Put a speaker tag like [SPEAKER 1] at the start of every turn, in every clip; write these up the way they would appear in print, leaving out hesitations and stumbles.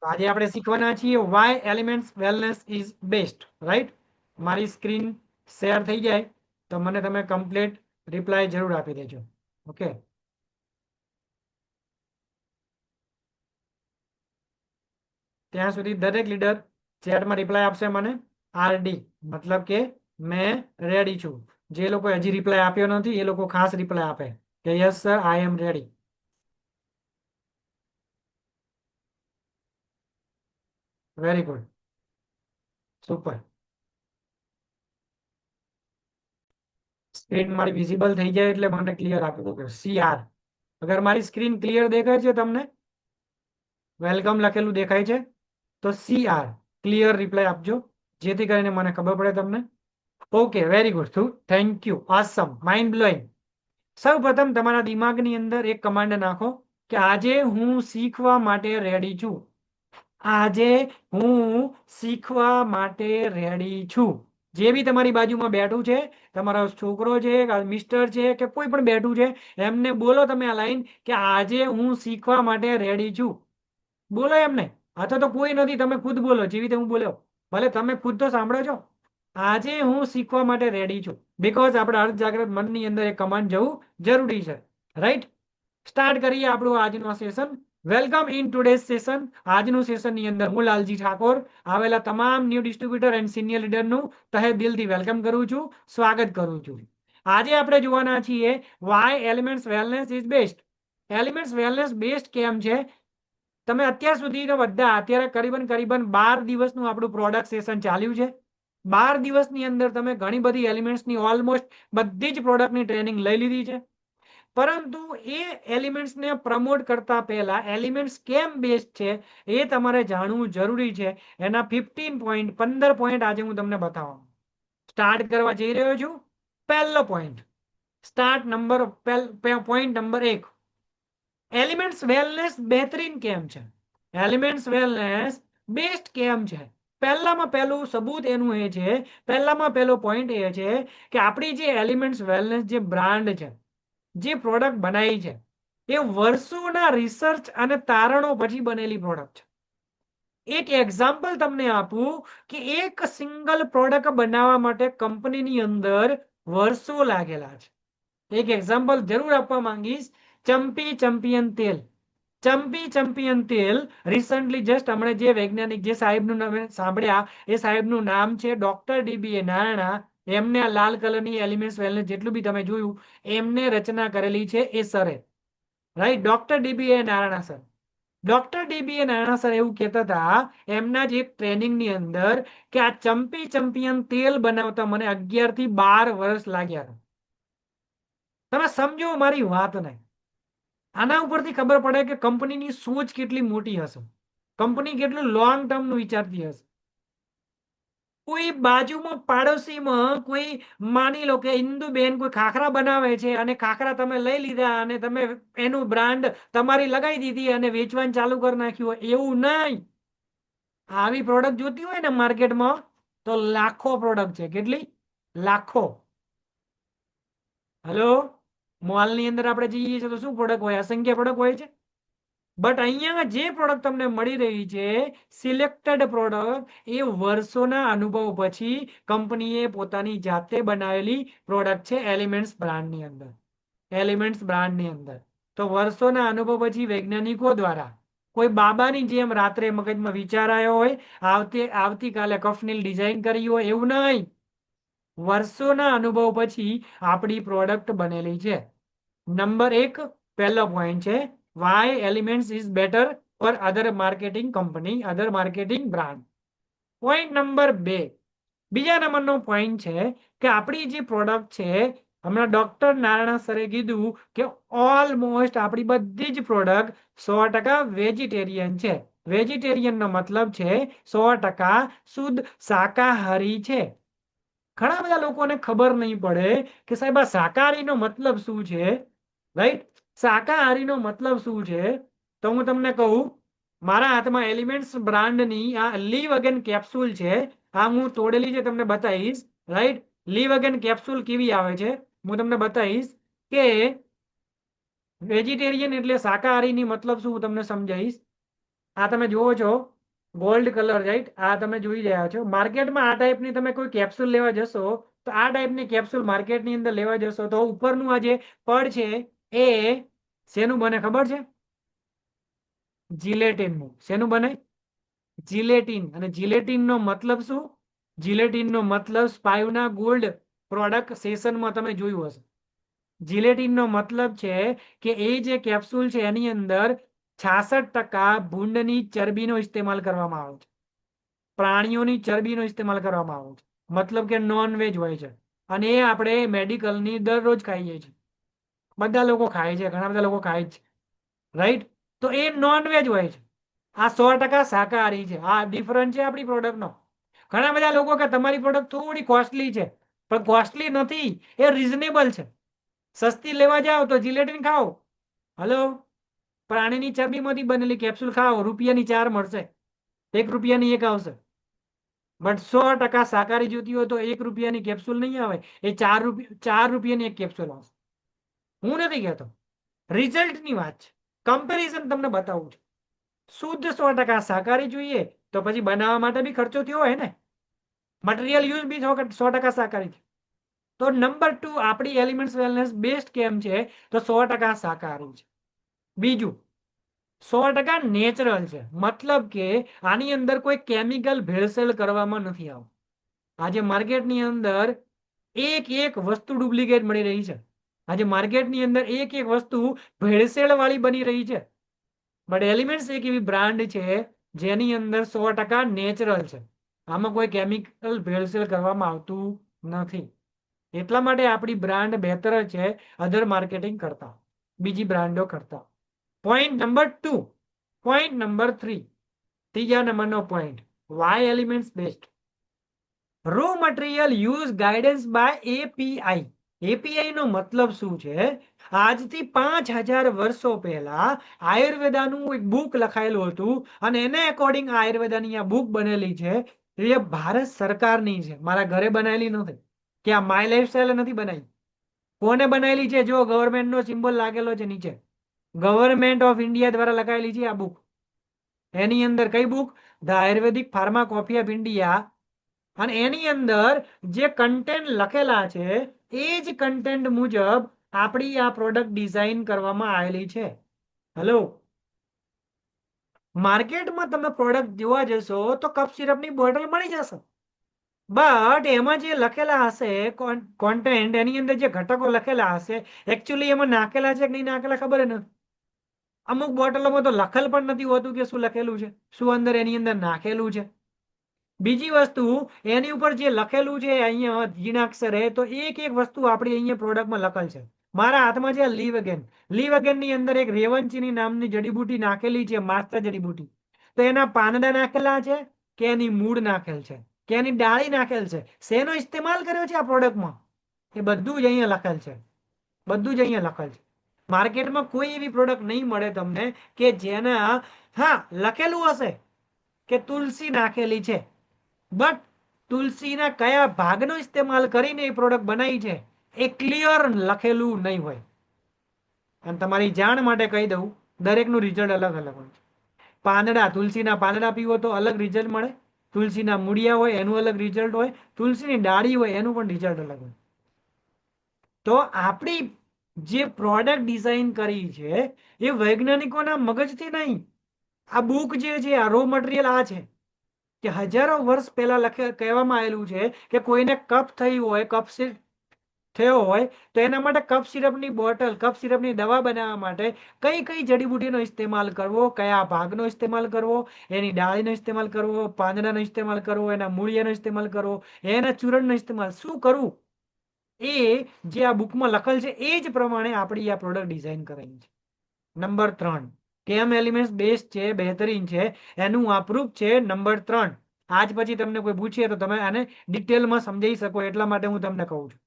[SPEAKER 1] તો આજે આપણે શીખવાના છીએ why elements wellness is best, right? મારી સ્ક્રીન શેર થઈ જાય તો મને તમે કમ્પ્લીટ રિપ્લાય જરૂર આપી દેજો. ઓકે, ત્યાં સુધી દરેક લીડર ચેટમાં રિપ્લાય આપશે મને આરડી, મતલબ કે મેં રેડી છું. જે લોકો હજી રિપ્લાય આપ્યો નથી એ લોકો ખાસ રિપ્લાય આપે કે yes sir I am ready. Very good, super. Screen મારી વિઝિબલ થઈ જાય એટલે મને ક્લિયર આપી દો કે સીઆર. અગર મારી સ્ક્રીન ક્લિયર દેખાય છે તમને, વેલકમ લખેલું દેખાય છે, તો સીઆર ક્લિયર રિપ્લાય આપજો, જેથી કરીને મને ખબર પડે તમને. Okay, very good, thank you, awesome, mind blowing. સૌ પ્રથમ તમારા દિમાગની અંદર એક કમાન્ડ નાખો કે આજે હું શીખવા માટે રેડી છું. આજે હું શીખવા માટે રેડી છું. જે બી તમારી બાજુમાં બેઠું છે, તમારો છોકરો છે, મિસ્ટર છે, કે કોઈ પણ બેઠું છે, એમને બોલો તમે આ લાઈન કે આજે હું શીખવા માટે રેડી છું. બોલો એમને. અથવા તો કોઈ નથી, તમે ખુદ બોલો જેવી રીતે હું બોલ્યો. ભલે તમે ખુદ તો સાંભળો છો. આજે હું શીખવા માટે રેડી છું. બીકોઝ આપણે અર્ધ જાગ્રત મનની અંદર એક કમાન્ડ જવું જરૂરી છે, રાઈટ? સ્ટાર્ટ કરીએ આપણું આજનું session. Welcome in today's session. આજનું સેશનની અંદર હું લાલજી ઠાકોર આવેલા તમામ ન્યૂ ડિસ્ટ્રીબ્યુટર એન્ડ સિનિયર લીડરનું તહે દિલથી વેલકમ કરું છું, સ્વાગત કરું છું. આજે આપણે જોવાના છીએ why elements wellness is best. Elements Wellness best કેમ છે? તમે અત્યાર સુધી બધા અત્યારે કરીબન 12 દિવસનું આપણું પ્રોડક્ટ સેશન ચાલ્યું છે. 12 દિવસની અંદર તમે ઘણી બધી એલિમેન્ટ્સની ઓલમોસ્ટ બધી જ પ્રોડક્ટની ટ્રેનિંગ લઈ લીધી છે. પરંતુ એ એલિમેન્ટ્સને પ્રમોટ કરતા પહેલા એલિમેન્ટ્સ કેમ બેસ્ટ છે એ તમારે જાણવું જરૂરી છે. એના 15 પોઈન્ટ 15 પોઈન્ટ આજે હું તમને બતાવવાનું સ્ટાર્ટ કરવા જઈ રહ્યો છું. પહેલો point, start number point number 1, Elements Wellness બહેતરીન કેમ છે? એલિમેન્ટ્સ વેલનેસ બેસ્ટ કેમ છે? પહેલામાં પહેલું સબૂત એનું એ છે, પહેલામાં પહેલો પોઈન્ટ એ છે કે આપણી જે એલિમેન્ટ્સ વેલનેસ જે બ્રાન્ડ છે, જે પ્રોડક્ટ બનાવી છે, એ વર્ષોના રિસર્ચ અને તારણો પછી બનેલી પ્રોડક્ટ છે. એક એક્ઝામ્પલ તમને આપું કે એક સિંગલ પ્રોડક્ટ બનાવવા માટે કંપનીની અંદર વર્ષો લાગેલા છે. એક એક્ઝામ્પલ જરૂર આપવા માંગીશ. ચેમ્પિયન તેલ. ચેમ્પિયન તેલ રિસન્ટલી જસ્ટ હમણાં જે વૈજ્ઞાનિક જે સાહેબનું નામ સાંભળ્યા, એ સાહેબનું નામ છે ડોક્ટર ડીબી નારાયણ. એમને આ લાલ કલરની એલિમેન્ટ્સ વેલનેસ જેટલું બી તમે જોયું, એમને રચના કરેલી છે એ સરે, right? Doctor dB Narayan sir. Doctor dB Narayan sir એવું કહેતા હતા એમના જ એક ટ્રેનિંગની અંદર કે આ ચેમ્પિયન તેલ બનાવતા મને 11 થી 12 વર્ષ લાગ્યા. તમે સમજો મારી વાતને. આના ઉપરથી ખબર પડે કે કંપનીની સોચ કેટલી મોટી હશે, કંપની કેટલું લોંગ ટર્મનું વિચારતી હશે. કોઈ બાજુમાં પાડોશીમાં કોઈ માની લો કે ઇન્દુબેન કોઈ ખાખરા બનાવે છે અને ખાખરા તમે લઈ લીધા અને તમે એનું બ્રાન્ડ તમારી લગાવી દીધી અને વેચવાનું ચાલુ કરી નાખ્યું હોય, એવું નહીં. આવી પ્રોડક્ટ જોતી હોય ને માર્કેટમાં તો લાખો પ્રોડક્ટ છે. કેટલી? લાખો. હેલો, મોલની અંદર આપણે જઈએ છીએ તો શું પ્રોડક્ટ હોય? અસંખ્ય પ્રોડક્ટ હોય છે. બટ અહીંયા જે પ્રોડક્ટ તમને મળી રહી છે, સિલેક્ટેડ પ્રોડક્ટ, એ વર્ષોના અનુભવ પછી કંપનીએ પોતાની જાતે બનાવેલી પ્રોડક્ટ છે એલિમેન્ટ્સ બ્રાન્ડની અંદર. એલિમેન્ટ્સ બ્રાન્ડની અંદર તો વર્ષોના અનુભવ પછી વૈજ્ઞાનિકો દ્વારા કોઈ બાબાની જેમ રાત્રે મગજમાં વિચાર આવ્યો હોય, આવતીકાલે કફનીલ ડિઝાઇન કરી હોય, એવું નહીં. વર્ષોના અનુભવ પછી આપણી પ્રોડક્ટ બનેલી છે. નંબર 1 પહેલો પોઈન્ટ છે why Elements is better for other marketing company, other marketing brand. Point number 2, બીજા નંબરનો પોઈન્ટ છે કે આપણી જે પ્રોડક્ટ છે, હમણાં ડોક્ટર નારાયણ સરે કીધું કે ઓલમોસ્ટ આપણી બધી જ પ્રોડક્ટ 100% વેજીટેરિયન છે. વેજીટેરિયનનો મતલબ છે 100% શુદ્ધ શાકાહારી છે. ઘણા બધા લોકોને ખબર નહીં પડે કે સાહેબ આ શાકાહારીનો મતલબ શું છે, રાઈટ? શાકાહારીનો મતલબ શું છે? તો હું તમને કહું, મારા હાથમાં એલિમેન્ટ્સ બ્રાન્ડની આ લીવ અગેન કેપ્સ્યુલ છે. આ હું તોડેલી છે, તમને બતાવીશ, રાઈટ? લીવ અગેન કેપ્સ્યુલ કેવી આવે છે હું તમને બતાવીશ. કે વેજીટેરિયન એટલે શાકાહારીની મતલબ શું હું તમને સમજાવીશ. આ તમે જુઓ છો ગોલ્ડ કલર, રાઈટ? આ તમે જોઈ રહ્યા છો માર્કેટમાં આ ટાઈપની તમે કોઈ કેપ્સ્યુલ લેવા જશો તો આ ટાઈપની કેપ્સ્યુલ માર્કેટની અંદર લેવા જશો તો ઉપરનું આ જે પડ છે એ શેનું બને ખબર છે? જિલેટિનનું. શેનું બને? જિલેટિન. અને જિલેટિન નો મતલબ શું? જિલેટિન નો મતલબ સ્પાઈવના ગોલ્ડ પ્રોડક્ટ સેશનમાં તમે જોયું હશે. જિલેટિન નો મતલબ છે કે એ જે કેપ્સ્યુલ છે એની અંદર 66% ભૂંડની ચરબીનો ઇસ્તેમાલ કરવામાં આવે છે, પ્રાણીઓની ચરબીનો ઇસ્તેમાલ કરવામાં આવે છે, મતલબ કે નોન વેજ હોય છે. અને એ આપણે મેડિકલની દરરોજ ખાઈએ છીએ, બધા લોકો ખાય છે, ઘણા બધા લોકો ખાય છે, રાઈટ? તો એ નોન વેજ હોય છે. આ 100% શાકાહારી છે. આ ડિફરન્ટ છે આપણી પ્રોડક્ટનો. ઘણા બધા લોકો કે તમારી પ્રોડક્ટ થોડી કોસ્ટલી છે, પણ કોસ્ટલી નથી, એ રીઝનેબલ છે. સસ્તી લેવા જાઓ તો જિલેટિન ખાઓ, હલો, પ્રાણીની ચરબીમાંથી બનેલી કેપ્સ્યુલ ખાઓ, રૂપિયાની 4 મળશે, 1 રૂપિયાની 1 આવશે. બટ 100% શાકાહારી જોતી હોય તો 1 રૂપિયાની કેપ્સ્યુલ નહીં આવે, એ 4 રૂપિયાની એક કેપ્સ્યુલ આવશે. હું નથી કહેતો, રિઝલ્ટની વાત છે, કમ્પેરિઝન તમને બતાવું છું. શુદ્ધ 100% શાકાહારી જોઈએ તો પછી બનાવવા માટે બી ખર્ચો થયો હોય ને, મટીરિયલ યુઝ બી 100% શાકાહારી છે. તો નંબર 2 આપણી એલિમેન્ટ્સ વેલનેસ બેસ્ટ કેમ છે? તો 100% શાકાહારી છે. બીજું, 100% નેચરલ છે, મતલબ કે આની અંદર કોઈ કેમિકલ ભેળસેળ કરવામાં નથી આવતું. આજે માર્કેટની અંદર એક એક વસ્તુ ડુપ્લિકેટ મળી રહી છે. આજે માર્કેટની અંદર એક એક વસ્તુ ભેળસેળ વાળી બની રહી છે. બટ એલિમેન્ટ્સ એક એવી બ્રાન્ડ છે જેની અંદર 100% નેચરલ છે, આમાં કોઈ કેમિકલ ભેળસેળ કરવામાં આવતું નથી. એટલા માટે આપણી બ્રાન્ડ બહેતર છે અધર માર્કેટિંગ કરતા, બીજી બ્રાન્ડો કરતા. Point number 2. પોઈન્ટ નંબર 3, ત્રીજા નંબરનો point, why Elements best. Raw material use guidance by API. API નો મતલબ શું છે? આજથી 5000 વર્ષો પહેલા આયુર્વેદાનું એક બુક લખાયેલું હતું અને એને અકોર્ડિંગ આયુર્વેદાની આ બુક બનેલી છે. એ ભારત સરકારની છે, મારા ઘરે બનાવેલી નથી, કે આ માય લાઈફસ્ટાઈલ નથી બનાવી. કોને બનાવેલી છે? જો ગવર્મેન્ટનો સિમ્બોલ લાગેલો છે નીચે, ગવર્મેન્ટ ઓફ ઇન્ડિયા દ્વારા લખાયેલી છે આ બુક. એની અંદર કઈ book? The Ayurvedic pharmacopoeia of India. અને એની અંદર જે કન્ટેન્ટ લખેલા છે એ જ કન્ટેન્ટ મુજબ આપણી આ પ્રોડક્ટ ડિઝાઇન કરવામાં આવેલી છે. હેલો, માર્કેટમાં તમે પ્રોડક્ટ જોવા જશો તો કપ સિરપની બોટલ મળી જશે, બટ એમાં જે લખેલા હશે કોન્ટેન્ટ, એની અંદર જે ઘટકો લખેલા હશે, એકચ્યુઅલી એમાં નાખેલા છે કે નહીં નાખેલા ખબર નથી. અમુક બોટલોમાં તો લખેલ પણ નથી હોતું કે શું લખેલું છે, શું અંદર એની અંદર નાખેલું છે. બીજી વસ્તુ, એની ઉપર જે લખેલું છે અહીંયા ઝીણાક્ષરે, તો એક એક વસ્તુ આપણી અહીંયા પ્રોડક્ટમાં લખેલ છે. મારા હાથમાં છે લીવ અગેન. લીવ અગેન ની અંદર એક રેવંચીની નામની જડીબુટી નાખેલી છે, માસ્ટર જડીબુટી. તો એના પાંદડા નાખેલા છે કે એની મૂળ નાખેલ છે કે એની ડાળી નાખેલ છે, શેનો ઇસ્તેમાલ કર્યો છે આ પ્રોડક્ટમાં, એ બધું જ અહીંયા લખેલ છે. બધું જ અહીંયા લખેલ છે. માર્કેટમાં કોઈ એવી પ્રોડક્ટ નહીં મળે તમને કે જેના, હા લખેલું હશે કે તુલસી નાખેલી છે, બટ તુલસીના કયા ભાગનો ઇસ્તેમાલ કરીને એ પ્રોડક્ટ બનાવી છે એ ક્લિયર લખેલું નહીં હોય. અને તમારી જાણ માટે કહી દઉં, દરેકનું રિઝલ્ટ અલગ અલગ હોય છે. પાંદડા, તુલસીના પાંદડા પીવો તો અલગ રિઝલ્ટ મળે, તુલસીના મૂળિયા હોય એનું અલગ રિઝલ્ટ હોય, તુલસીની ડાળી હોય એનું પણ રિઝલ્ટ અલગ હોય. તો આપણી જે પ્રોડક્ટ ડિઝાઇન કરી છે એ વૈજ્ઞાનિકોના મગજથી નહીં. આ બુક જે છે, આ રો મટીરિયલ આ છે કે હજારો વર્ષ પહેલા કહેવામાં આવેલું છે કે કોઈને કફ થઈ હોય, કફ થયો હોય તો એના માટે કફ સિરપની બોટલ, કફ સિરપની દવા બનાવવા માટે કઈ કઈ જડીબુટીનો ઇસ્તેમાલ કરવો, કયા ભાગનો ઇસ્તેમાલ કરવો, એની ડાળીનો ઇસ્તેમાલ કરવો, પાંદડાનો ઇસ્તેમાલ કરવો, એના મૂળિયાનો ઇસ્તેમાલ કરવો, એના ચૂરણનો ઇસ્તેમાલ શું કરવું, એ જે આ બુકમાં લખેલ છે એ જ પ્રમાણે આપણી આ પ્રોડક્ટ ડિઝાઇન કરેલી છે. નંબર 3, કેમ એલિમેન્ટ્સ બેસ્ટ છે, બહેતરીન છે, એનું આ પ્રૂફ છે. નંબર 3, આજ પછી તમને કોઈ પૂછે તો તમે આને ડિટેલમાં સમજાઈ શકો એટલા માટે હું તમને કહું છું.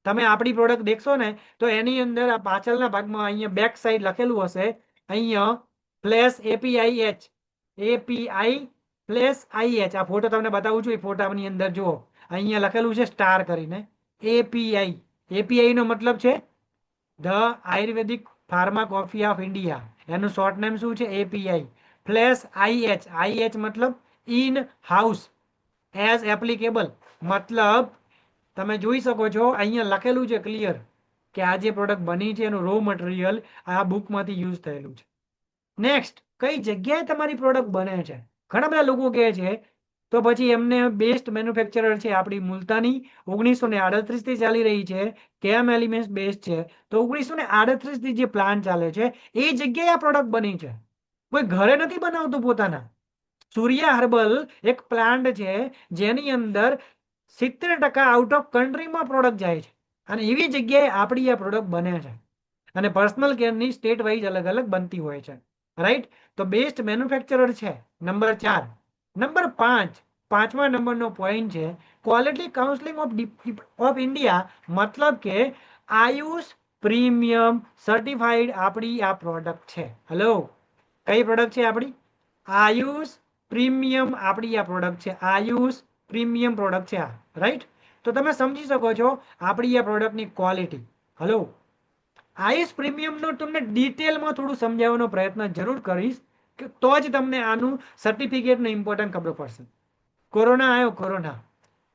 [SPEAKER 1] તમે આપણી પ્રોડક્ટ દેખશો ને તો એની અંદર આ પાછળના ભાગમાં અહીંયા બેક સાઈડ લખેલું હશે, અહીંયા પ્લસ APIH, API+IH. આ ફોટો તમને બતાવું છું, એ ફોટાની અંદર જુઓ, અહીંયા લખેલું છે સ્ટાર કરીને API. API નો મતલબ છે the Ayurvedic pharma coffee of India. એનું શોર્ટ નેમ શું છે? API. ફ્લેશ IH મતલબ ઇન હાઉસ, એઝ એપ્લિકેબલ મતલબ તમે જોઈ શકો છો અહીંયા લખેલું છે ક્લિયર કે આ જે પ્રોડક્ટ બની છે એનું રો મટીરિયલ આ બુકમાંથી યુઝ થયેલું છે. નેક્સ્ટ, કઈ જગ્યાએ તમારી પ્રોડક્ટ બને છે? ઘણા બધા લોકો કહે છે તો પછી એમને બેસ્ટ મેન્યુફેક્ચરર છે આપણી મુલતાની, 1938 થી ચાલી રહી છે. કેમ એલિમેન્ટ્સ બેસ્ટ છે તો 1938 થી જે પ્લાન ચાલે છે એ જગ્યાએ આ પ્રોડક્ટ બની છે. કોઈ ઘરે નથી બનાવતું પોતાના. સૂર્યા હર્બલ એક પ્લાન્ટ છે જેની અંદર 70% આઉટ ઓફ કન્ટ્રીમાં પ્રોડક્ટ જાય છે અને એવી જગ્યાએ આપણી આ પ્રોડક્ટ બને છે. અને પર્સનલ કેરની સ્ટેટ વાઇઝ અલગ અલગ બનતી હોય છે. રાઈટ, તો બેસ્ટ મેન્યુફેક્ચરર છે નંબર 4. નંબર 5, પાંચમા નંબરનો પોઈન્ટ છે ક્વોલિટી કાઉન્સિલિંગ ઓફ ઇન્ડિયા, મતલબ કે આયુષ પ્રીમિયમ સર્ટિફાઈડ આપણી આ પ્રોડક્ટ છે. હેલો, કઈ પ્રોડક્ટ છે આપણી? આયુષ પ્રીમિયમ આપણી આ પ્રોડક્ટ છે. આયુષ પ્રીમિયમ પ્રોડક્ટ છે આ. રાઈટ, તો તમે સમજી શકો છો આપણી આ પ્રોડક્ટની ક્વોલિટી. હલો, આયુષ પ્રીમિયમનું તમને ડિટેલમાં થોડું સમજાવવાનો પ્રયત્ન જરૂર કરીશ કે તો જ તમને આનું સર્ટિફિકેટનું ઇમ્પોર્ટન્ટ ખબર પડશે. કોરોના આવ્યો, કોરોના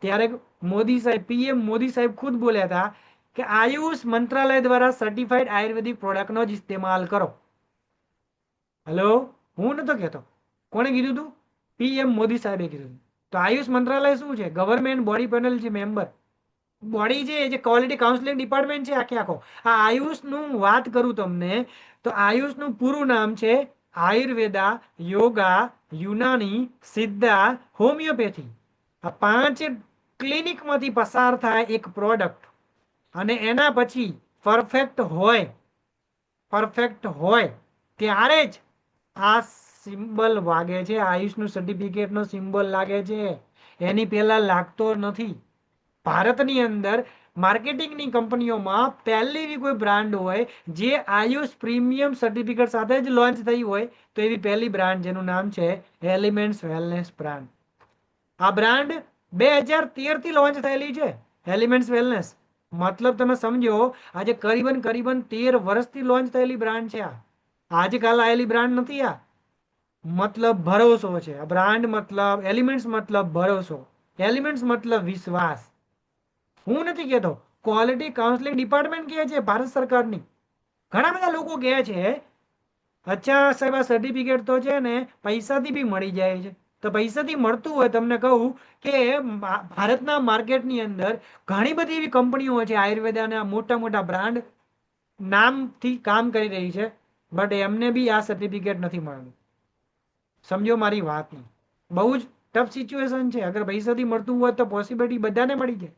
[SPEAKER 1] ત્યારે મોદી સાહેબ, PM મોદી સાહેબ ખુદ બોલ્યા હતા કે આયુષ મંત્રાલય દ્વારા સર્ટિફાઈડ આયુર્વેદિક પ્રોડક્ટનો જ ઇસ્તેમાલ કરો. હેલો, હું નતો કહેતો, કોણે કીધું હતું? PM મોદી સાહેબે કીધું. તો આયુષ મંત્રાલય શું છે? ગવર્મેન્ટ બોડી પેનલ છે, મેમ્બર બોડી છે, જે ક્વોલિટી કાઉન્સિલિંગ ડિપાર્ટમેન્ટ છે આખે આખો. આ આયુષનું વાત કરું તમને તો આયુષનું પૂરું નામ છે આયુર્વેદા, યોગા, યુનાની, સિદ્ધા, હોમિયોપેથી. આ 5 ક્લિનિકમાંથી પસાર થાય એક પ્રોડક્ટ અને એના પછી પરફેક્ટ હોય ત્યારે જ આ સિમ્બલ વાગે છે. આયુષનું સર્ટિફિકેટનો સિમ્બલ લાગે છે, એની પહેલા લાગતો નથી. ભારતની અંદર માર્કેટિંગની કંપનીઓમાં પહેલી એવી કોઈ બ્રાન્ડ હોય જે આયુષ પ્રીમિયમ સર્ટિફિકેટ સાથે જ લોન્ચ થઈ હોય તો એવી પહેલી બ્રાન્ડ જેનું નામ છે એલિમેન્ટ્સ વેલનેસ બ્રાન્ડ. આ બ્રાન્ડ 2013 થી લોન્ચ થયેલી છે. એલિમેન્ટ્સ વેલનેસ મતલબ તમે સમજો આજે કરીબન 13 વર્ષથી લોન્ચ થયેલી બ્રાન્ડ છે. આજકાલ આવેલી બ્રાન્ડ નથી. આ મતલબ ભરોસો છે. આ બ્રાન્ડ મતલબ એલિમેન્ટ્સ મતલબ ભરોસો, એલિમેન્ટ્સ મતલબ વિશ્વાસ. હું નથી કહેતો, ક્વોલિટી કાઉન્સિલિંગ ડિપાર્ટમેન્ટ કહે છે ભારત સરકારની. ઘણા બધા લોકો કહે છે અચ્છા સાહેબ આ સર્ટિફિકેટ તો છે ને પૈસાથી બી મળી જાય છે. તો પૈસાથી મળતું હોય તમને કહું કે ભારતના માર્કેટની અંદર ઘણી બધી એવી કંપનીઓ છે આયુર્વેદાના મોટા મોટા બ્રાન્ડ નામથી કામ કરી રહી છે, બટ એમને બી આ સર્ટિફિકેટ નથી મળતું. સમજો મારી વાતને, બહુ જ ટફ સિચ્યુએશન છે. અગર પૈસાથી મળતું હોય તો પોસિબિલિટી બધાને મળી જાય,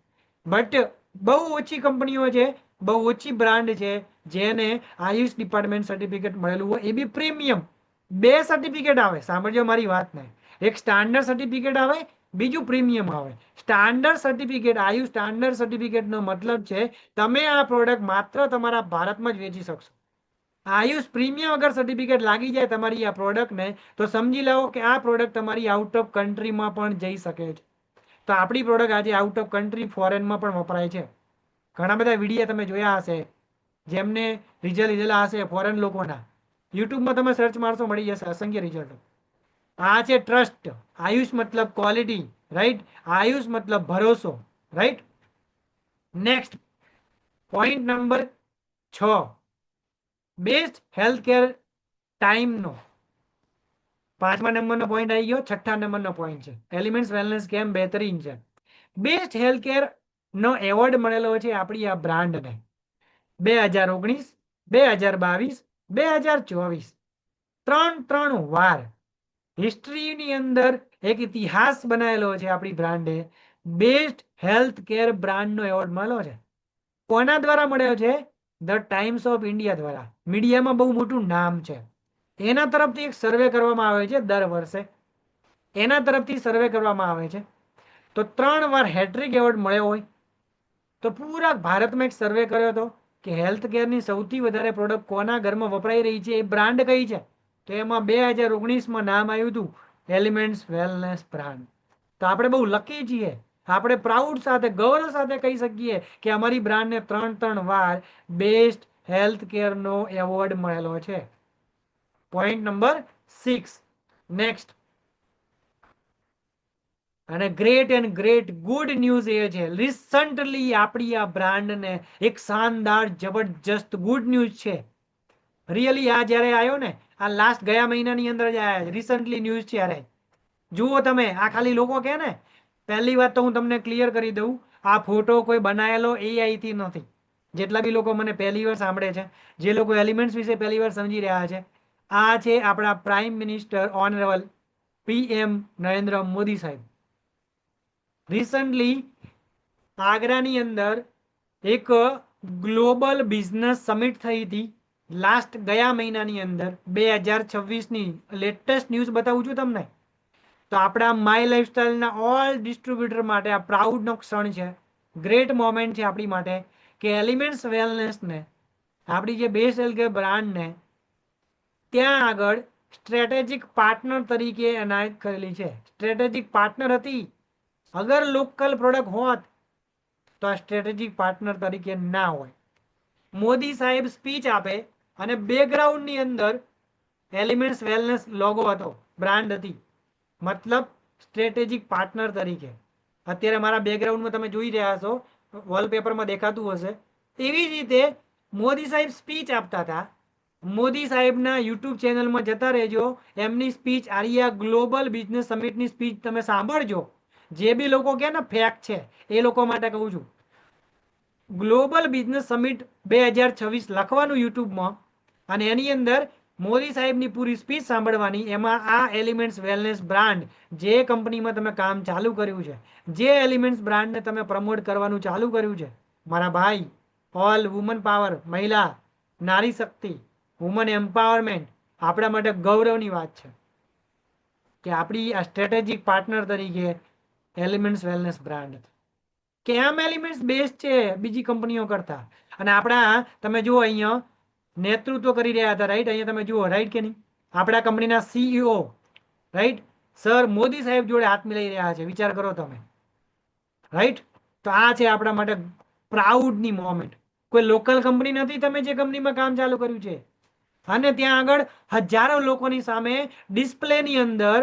[SPEAKER 1] બટ બહુ ઓછી કંપનીઓ છે, બહુ ઓછી બ્રાન્ડ છે જેને આયુષ ડિપાર્ટમેન્ટ સર્ટિફિકેટ મળેલું હોય, એ બી પ્રીમિયમ. 2 સર્ટિફિકેટ આવે, સાંભળજો મારી વાતને. એક સ્ટાન્ડર્ડ સર્ટિફિકેટ આવે, બીજું પ્રીમિયમ આવે. સ્ટાન્ડર્ડ સર્ટિફિકેટ, આયુષ સ્ટાન્ડર્ડ સર્ટિફિકેટનો મતલબ છે તમે આ પ્રોડક્ટ માત્ર તમારા ભારતમાં જ વેચી શકશો. આયુષ પ્રીમિયમ અગર સર્ટિફિકેટ લાગી જાય તમારી આ પ્રોડક્ટને તો સમજી લો કે આ પ્રોડક્ટ તમારી આઉટ ઓફ કન્ટ્રીમાં પણ જઈ શકે છે. તો આપણી પ્રોડક્ટ આજે આઉટ ઓફ કન્ટ્રી ફોરેનમાં પણ વપરાય છે. ઘણા બધા વિડીયો તમે જોયા હશે જેમને રિઝલ્ટ લીધેલા હશે ફોરેન લોકોના. યુટ્યુબમાં તમે સર્ચ મારશો મળી જશે અસંખ્ય રિઝલ્ટ. આ છે ટ્રસ્ટ. આયુષ મતલબ ક્વોલિટી, રાઈટ. આયુષ મતલબ ભરોસો, right. Next point number 6, best health care ટાઈમનો. 5મા નંબરનો પોઈન્ટ આવી ગયો. 6થા નંબરનો પોઈન્ટ છે એલિમેન્ટ્સ વેલનેસ કેમ બહેતરીન છે. બેસ્ટ હેલ્થ કેર નો એવોર્ડ મળેલો છે આપણી આ બ્રાન્ડને 2019, 2022, 2024, 3 વાર હિસ્ટ્રીની અંદર એક ઇતિહાસ બનાવેલો છે. આપણી બ્રાન્ડે બેસ્ટ હેલ્થ કેર બ્રાન્ડનો એવોર્ડ મળ્યો છે. કોના દ્વારા મળ્યો છે? ધ ટાઈમ્સ ઓફ ઇન્ડિયા દ્વારા. મીડિયામાં બહુ મોટું નામ છે. એના તરફથી એક સર્વે કરવામાં આવે છે દર વર્ષે, એના તરફથી સર્વે કરવામાં આવે છે. તો 3 વાર હેટ્રિક એવોર્ડ મળ્યો હોય તો પૂરા ભારતમાં એક સર્વે કર્યો હતો કે હેલ્થ કેરની સૌથી વધારે પ્રોડક્ટ કોના ઘરમાં વપરાઈ રહી છે, એ બ્રાન્ડ કઈ છે. તો એમાં 2019માં નામ આવ્યું હતું એલિમેન્ટ્સ વેલનેસ બ્રાન્ડ. તો આપણે બહુ લકી છીએ. આપણે પ્રાઉડ સાથે, ગૌરવ સાથે કહી શકીએ કે અમારી બ્રાન્ડને 3 વાર બેસ્ટ હેલ્થ કેરનો એવોર્ડ મળેલો છે. પોઈન્ટ નંબર 6, નેક્સ્ટ, અને great and great good news એ છે રિસન્ટલી આપણી આ બ્રાન્ડને એક શાનદાર જબરજસ્ત ગુડ ન્યૂઝ છે. રિયલી આ જ્યારે આવ્યો ને, આ લાસ્ટ ગયા મહિનાની અંદર જ આવ્યા, રિસન્ટલી ન્યૂઝ છે. અરે જુઓ તમે, આ ખાલી લોકો કહે ને, પહેલી વાત તો હું તમને ક્લિયર કરી દઉં, આ ફોટો કોઈ બનાવેલો એઆઈ થી નથી. જેટલા બી લોકો મને પહેલી વાર સાંભળે છે, જે લોકો એલિમેન્ટ્સ વિશે પહેલી વાર સમજી રહ્યા છે, આ છે આપણા prime minister honourable PM Narendra Modi સાહેબ. રિસન્ટલી આગ્રાની અંદર એક ગ્લોબલ બિઝનેસ સમિટ થઈ હતી લાસ્ટ ગયા મહિનાની અંદર 2026ની લેટેસ્ટ ન્યૂઝ બતાવું છું તમને. તો આપણા માય લાઈફસ્ટાઈલના ઓલ ડિસ્ટ્રીબ્યુટર માટે આ પ્રાઉડનો ક્ષણ છે, ગ્રેટ મોમેન્ટ છે આપણી માટે, કે એલિમેન્ટ્સ વેલનેસને, આપણી જે બેસ્ટ હેલ્થકેર બ્રાન્ડને ત્યાં આગળ સ્ટ્રેટેજિક પાર્ટનર તરીકે એનાયત કરેલી છે. સ્ટ્રેટેજિક પાર્ટનર હતી. અગર લોકલ પ્રોડક્ટ હોત તો આ સ્ટ્રેટેજિક પાર્ટનર તરીકે ના હોય. મોદી સાહેબ સ્પીચ આપે અને બેકગ્રાઉન્ડની અંદર એલિમેન્ટ્સ વેલનેસ લોગો હતો, બ્રાન્ડ હતી, મતલબ સ્ટ્રેટેજિક પાર્ટનર તરીકે. અત્યારે મારા બેકગ્રાઉન્ડમાં તમે જોઈ રહ્યા છો, વોલપેપરમાં દેખાતું હશે. એવી જ રીતે મોદી સાહેબ સ્પીચ આપતા હતા. મોદી સાહેબના યુટ્યુબ ચેનલમાં જતા રહેજો, એમની સ્પીચ આરિયા ગ્લોબલ બિઝનેસ સમિટની સ્પીચ તમે સાંભળજો. જે બી લોકો કે ને ફેક છે, એ લોકો માટે કહું છું. ગ્લોબલ બિઝનેસ સમિટ 2026 લખવાનું યુટ્યુબમાં, અને એની અંદર મોદી સાહેબની પૂરી સ્પીચ સાંભળવાની. એમાં આ એલિમેન્ટ્સ વેલનેસ બ્રાન્ડ, જે કંપનીમાં તમે કામ ચાલુ કર્યું છે, જે એલિમેન્ટ્સ બ્રાન્ડને તમે પ્રમોટ કરવાનું ચાલુ કર્યું છે, મારા ભાઈ, ઓલ વુમન પાવર, મહિલા, નારી શક્તિ, વુમન એમ્પાવરમેન્ટ, આપણા માટે ગૌરવની વાત છે કે આપણી આ સ્ટ્રેટેજિક પાર્ટનર તરીકે એલિમેન્ટ્સ વેલનેસ બ્રાન્ડ. કેમ એલિમેન્ટ્સ બેસ્ટ છે બીજી કંપનીઓ કરતા. અને આપણા તમે જુઓ અહીંયા નેતૃત્વ કરી રહ્યા હતા, રાઈટ? અહીંયા તમે જુઓ, રાઈટ કે નહીં? આપણા કંપનીના સીઈઓ, રાઈટ, સર મોદી સાહેબ જોડે હાથ મિલાઈ રહ્યા છે. વિચાર કરો તમે, રાઈટ? તો આ છે આપણા માટે પ્રાઉડની મોમેન્ટ. કોઈ લોકલ કંપની નથી તમે જે કંપનીમાં કામ ચાલુ કર્યું છે. અને ત્યાં આગળ હજારો લોકોની સામે ડિસ્પ્લેની અંદર,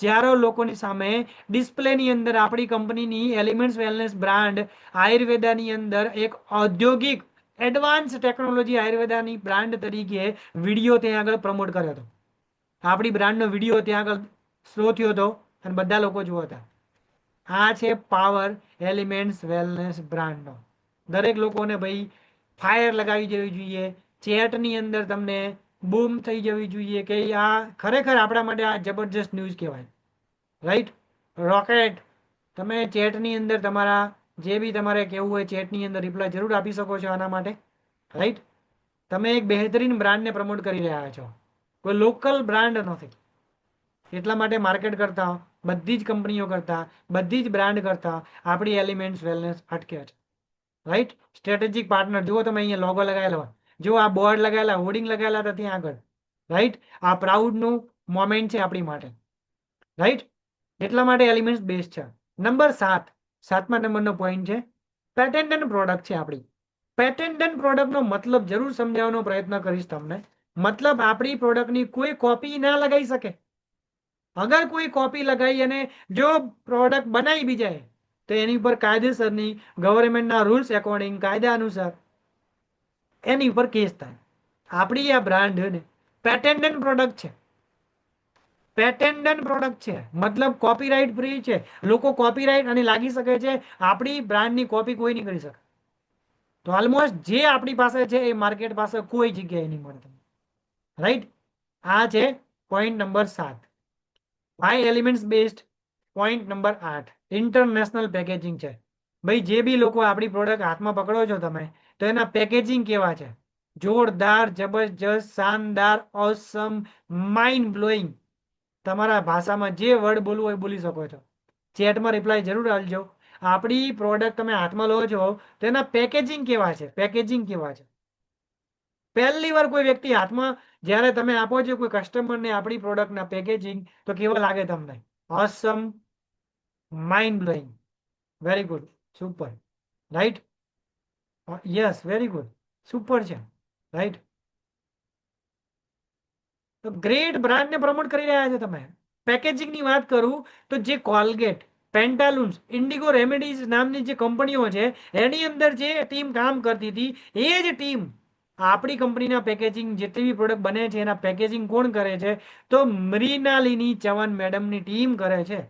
[SPEAKER 1] હજારો લોકોની સામે ડિસ્પ્લેની અંદર આપણી કંપનીની એલિમેન્ટ્સ વેલનેસ બ્રાન્ડ આયુર્વેદાની અંદર એક ઔદ્યોગિક એડવાન્સ ટેકનોલોજી આયુર્વેદાની બ્રાન્ડ તરીકે વિડીયો ત્યાં આગળ પ્રમોટ કર્યો હતો. આપણી બ્રાન્ડનો વિડીયો ત્યાં આગળ શો થયો હતો અને બધા લોકો જોવા હતા. આ છે પાવર એલિમેન્ટ્સ વેલનેસ બ્રાન્ડનો. દરેક લોકોને ભાઈ ફાયર લગાવી જવી જોઈએ. ચેટની અંદર તમને બૂમ થઈ જવી જોઈએ કે આ ખરેખર આપણા માટે આ જબરજસ્ત ન્યૂઝ કહેવાય, રાઈટ? રોકેટ, તમે ચેટની અંદર તમારા જે બી તમારે કહેવું હોય ચેટની અંદર રિપ્લાય જરૂર આપી શકો છો આના માટે, રાઈટ? તમે એક બહેતરીન બ્રાન્ડને પ્રમોટ કરી રહ્યા છો, કોઈ લોકલ બ્રાન્ડ નથી. એટલા માટે માર્કેટ કરતા, બધી જ કંપનીઓ કરતા, બધી જ બ્રાન્ડ કરતા આપણી એલિમેન્ટ્સ વેલનેસ અટકે છે, રાઈટ? સ્ટ્રેટેજિક પાર્ટનર જુઓ તમે, અહીંયા લોગો લગાવેલો હોય, જો આ બોર્ડ લગાવેલા, હોર્ડિંગ લગાવેલા હતા ત્યાં આગળ, રાઈટ? આ પ્રાઉડનું મોમેન્ટ છે આપણી માટે, રાઈટ? એટલા માટે એલિમેન્ટ્સ બેસ્ટ છે. નંબર 7, સાતમા નંબરનો પોઈન્ટ છે પેટેન્ટન્ટ પ્રોડક્ટ છે આપણી. પેટેન્ટન્ટ પ્રોડક્ટનો મતલબ જરૂર સમજાવવાનો પ્રયત્ન કરીશ તમને. મતલબ આપણી પ્રોડક્ટની કોઈ કોપી ના લગાવી શકે. અગર કોઈ કોપી લગાવી અને જો પ્રોડક્ટ બનાવી બી જાય તો એની ઉપર કાયદેસરની ગવર્મેન્ટના રૂલ્સ એકોર્ડિંગ, કાયદા અનુસાર એની ઉપર કેસ થાય. આપણી આ બ્રાન્ડ પેટેન્ટન્ટ પ્રોડક્ટ છે. પેટેન્ટન્ટ પ્રોડક્ટ છે મતલબ કોપીરાઇટ ફ્રી છે. લોકો કોપીરાઇટ અને લાગી શકે છે, આપણી બ્રાન્ડની કોપી કોઈ નહીં કરી શકે. તો ઓલમોસ્ટ જે આપણી પાસે છે એ માર્કેટ પાસે કોઈ જગ્યાએ નહીં મળે, રાઈટ? આ છે point number 7. Why Elements based. Point number 8, international packaging છે. ભાઈ જે બી લોકો આપણી પ્રોડક્ટ હાથમાં પકડો છો તમે, તો એના પેકેજિંગ કેવા છે? જોરદાર, જબરજસ્ત, શાનદાર, ઓસમ, માઇન્ડ બ્લોઈંગ. તમારા ભાષામાં જે વર્ડ બોલવું હોય બોલી શકો છો. ચેટમાં રિપ્લાય જરૂર આપજો. આપણી પ્રોડક્ટ તમે હાથમાં લો છો તો એના પેકેજિંગ કેવા છે? પેકેજિંગ કેવા છે? પહેલી વાર કોઈ વ્યક્તિ હાથમાં જ્યારે તમે આપો છો કોઈ કસ્ટમરને આપણી પ્રોડક્ટના પેકેજિંગ, તો કેવા લાગે તમને? Awesome, mind blowing, very good, super, right? Yes, very good, super છે, રાઈટ? તો ગ્રેટ બ્રાન્ડને પ્રમોટ કરી રહ્યા છો તમે. પેકેજિંગની વાત કરું તો જે કોલગેટ, પેન્ટાલુન્સ, ઇન્ડિગો રેમેડીઝ નામની જે કંપનીઓ છે એની અંદર જે ટીમ કામ કરતી હતી એ જ ટીમ આપણી કંપનીના પેકેજિંગ જેટલી બી પ્રોડક્ટ બને છે એના પેકેજિંગ કોણ કરે છે? તો મૃણાલિની ચૌહાણ મેડમની ટીમ કરે છે.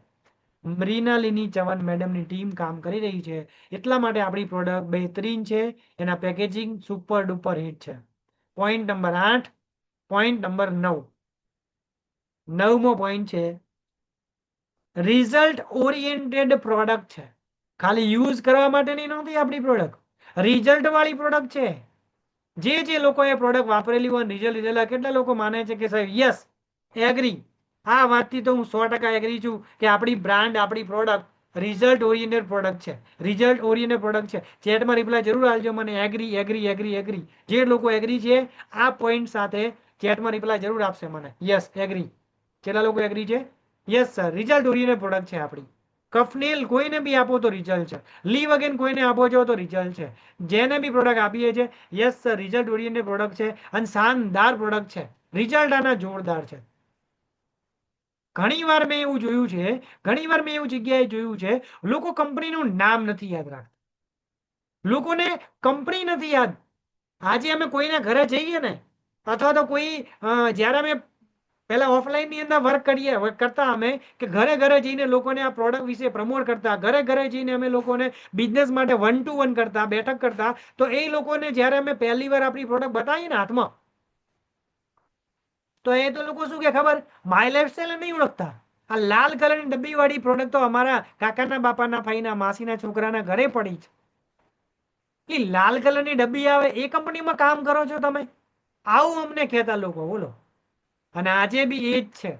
[SPEAKER 1] મૃણાલિની ચૌહાણ મેડમની ટીમ કામ કરી રહી છે. એટલા માટે આપણી પ્રોડક્ટ બહેતરીન છે, એના પેકેજિંગ સુપર ડુપર હિટ છે. Point number 8. Point number 9. 9મો પોઈન્ટ છે રિઝલ્ટ ઓરિએન્ટેડ પ્રોડક્ટ છે. ખાલી યુઝ કરવા માટેની નથી આપણી પ્રોડક્ટ, રિઝલ્ટ વાળી પ્રોડક્ટ છે. જે લોકોએ પ્રોડક્ટ વાપરેલી હોય રિઝલ્ટ લીધેલા, કેટલા લોકો માને છે કે સાહેબ યસ એગ્રી, આ વાતથી તો હું 100% એગ્રી છું કે આપણી બ્રાન્ડ, આપણી પ્રોડક્ટ રિઝલ્ટ ઓરિએન્ટેડ પ્રોડક્ટ છે. રિઝલ્ટ ઓરિએન્ટેડ પ્રોડક્ટ છે. ચેટમાં રિપ્લાય જરૂર આપજો મને એગ્રી એગ્રી એગ્રી એગ્રી. જે લોકો એગ્રી છે આ પોઈન્ટ સાથે ચેટમાં રિપ્લાય જરૂર આપશે મને યસ એગ્રી. કેટલા લોકો એગ્રી છે? Yes sir, result oriented product છે આપણી. કફનેલ કોઈને બી આપો તો રિઝલ્ટ છે. લીવ અગેન કોઈને આપો છો તો રિઝલ્ટ છે. જેને બી પ્રોડક્ટ આપીએ છીએ yes sir result oriented product છે અને શાનદાર પ્રોડક્ટ છે. રિઝલ્ટ આના જોરદાર છે. ઘણી વાર મેં એવું જોયું છે, ઘણી વાર મેં એવું જગ્યાએ જોયું છે, લોકો કંપનીનું નામ નથી યાદ રાખતા. લોકોને કંપની નથી યાદ. આજે અમે કોઈના ઘરે જઈએ ને, અથવા તો કોઈ જ્યારે અમે પહેલા ઓફલાઈન ની અંદર વર્ક કરતા અમે કે ઘરે ઘરે જઈને લોકોને આ પ્રોડક્ટ વિશે પ્રમોટ કરતા, ઘરે ઘરે જઈને અમે લોકોને બિઝનેસ માટે 1-to-1 કરતા, બેઠક કરતા, તો એ લોકોને જ્યારે અમે પહેલી વાર આપણી પ્રોડક્ટ બતાવીએ ને હાથમાં, તો એ તો લોકો શું કે ખબર, માય લાઈફસ્ટાઈલ નહીં ઓળખતા. આ લાલ કલરની ડબ્બી વાળી પ્રોડક્ટ તો અમારા કાકાના બાપાના ભાઈના માસીના છોકરાના ઘરે પડી છે. એ લાલ કલરની ડબ્બી આવે એ કંપનીમાં કામ કરો છો તમે? આવું અમને કહેતા લોકો, બોલો. અને આજે બી એ જ છે.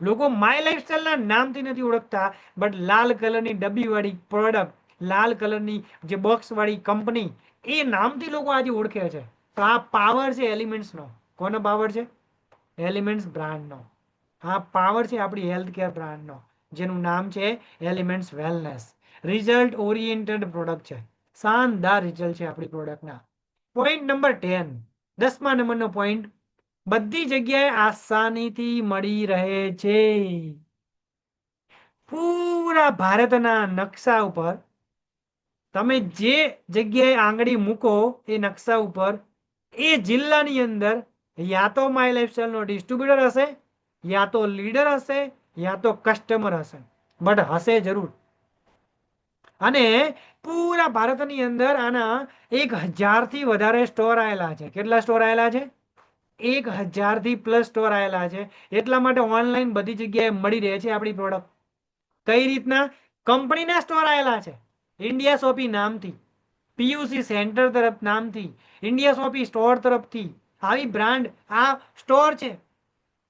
[SPEAKER 1] લોકો માય લાઈફસ્ટાઈલના નામથી નથી ઓળખતા, બટ લાલ કલરની ડબ્બી વાળી પ્રોડક્ટ, લાલ કલરની જે બોક્સ વાળી કંપની, એ નામથી લોકો આજે ઓળખે છે. તો આ પાવર છે એલિમેન્ટ્સનો. કોનો પાવર છે? એલિમેન્ટ્સ બ્રાન્ડનો. આ પાવર છે આપણી હેલ્થ કેર બ્રાન્ડનો, જેનું નામ છે elements wellness. Result oriented product છે. શાનદાર રિઝલ્ટ છે આપણી પ્રોડક્ટના. Point number 10. 10મા નંબરનો પોઈન્ટ, બધી જગ્યાએ આસાનીથી મળી રહે છે. પૂરા ભારતના નકશા ઉપર તમે જે જગ્યાએ આંગળી મૂકો એ નકશા ઉપર, એ જિલ્લાની અંદર યા તો માય લાઈફસ્ટાઈલનો ડિસ્ટ્રીબ્યુટર હશે, યા તો લીડર હશે, યા તો કસ્ટમર હશે, બટ હશે જરૂર. અને પૂરા ભારતની અંદર આના 1000થી વધારે સ્ટોર આવેલા છે. કેટલા સ્ટોર આવેલા છે? 1000થી પ્લસ સ્ટોર આવેલા છે. એટલા માટે ઓનલાઈન બધી જગ્યાએ મળી રહે છે આપણી પ્રોડક્ટ. કઈ રીતના? કંપનીના સ્ટોર આવેલા છે ઇન્ડિયા શોપી નામથી, પીયુસી સેન્ટર તરફ નામથી, ઇન્ડિયા શોપી સ્ટોર તરફથી. આવી બ્રાન્ડ આ સ્ટોર છે,